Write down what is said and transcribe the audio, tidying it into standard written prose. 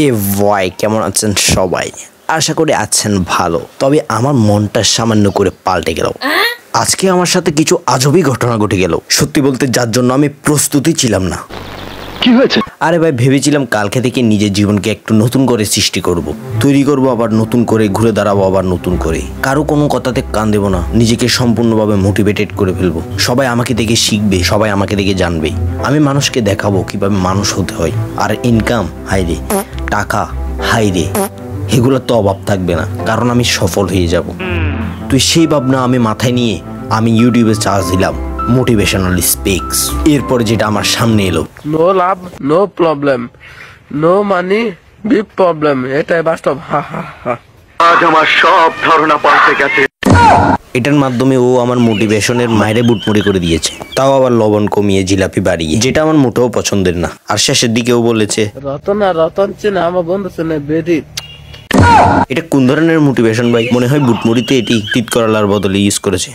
এ ভাই কেমন আছেন সবাই? আশা করি আছেন ভালো। তবে আমার মনটা সামান্য করে পাল্টে গেল। আজকে আমার সাথে কিছু আজবই ঘটনা ঘটে গেল, সত্যি বলতে যার জন্য আমি প্রস্তুতি ছিলাম না। কি হয়েছে? আরে ভাই, ভেবেছিলাম কালকে থেকে নিজের জীবনকে একটু নতুন করে সৃষ্টি করব, তৈরি করব, আবার নতুন করে ঘুরে দাঁড়াবো, আবার নতুন করে কারো কোনো কথাতে কান দেবো না, নিজেকে সম্পূর্ণভাবে মোটিভেটেড করে ফেলবো। সবাই আমাকে দেখে শিখবে, সবাই আমাকে দেখে জানবে। আমি মানুষকে দেখাবো কিভাবে মানুষ হতে হয়। আর ইনকাম হাইরে, টাকা হাইরে, এগুলো তো অভাব থাকবে না, কারণ আমি সফল হয়ে যাব। তুই সেই ভাবনা আমি মাথায় নিয়ে আমি ইউটিউবে চার্জ দিলাম মোটিভেশনাল স্পিক্স। এরপরে যেটা আমার সামনে এলো, no love no problem, no money big problem, এটাই বাস্তব। হা হা হা। আজ আমার সব ধারণা পাল্টে গেছে। এটার মাধ্যমে ও আমার মোটিভেশনের মাইরে বুটমুড়ি করে দিয়েছে, তাও আবার লবণ কমিয়ে জিলাপি বাড়িয়ে, যেটা আমার মোটেও পছন্দের না। আর শেষের দিকেও বলেছে রতন চেনে আমার বন্ধু চেনে বেদি। এটা কোন ধরনের মোটিভেশন ভাই? মনে হয় বুটমুড়িতে এটি তিত করলার বদলে ইউজ করেছে।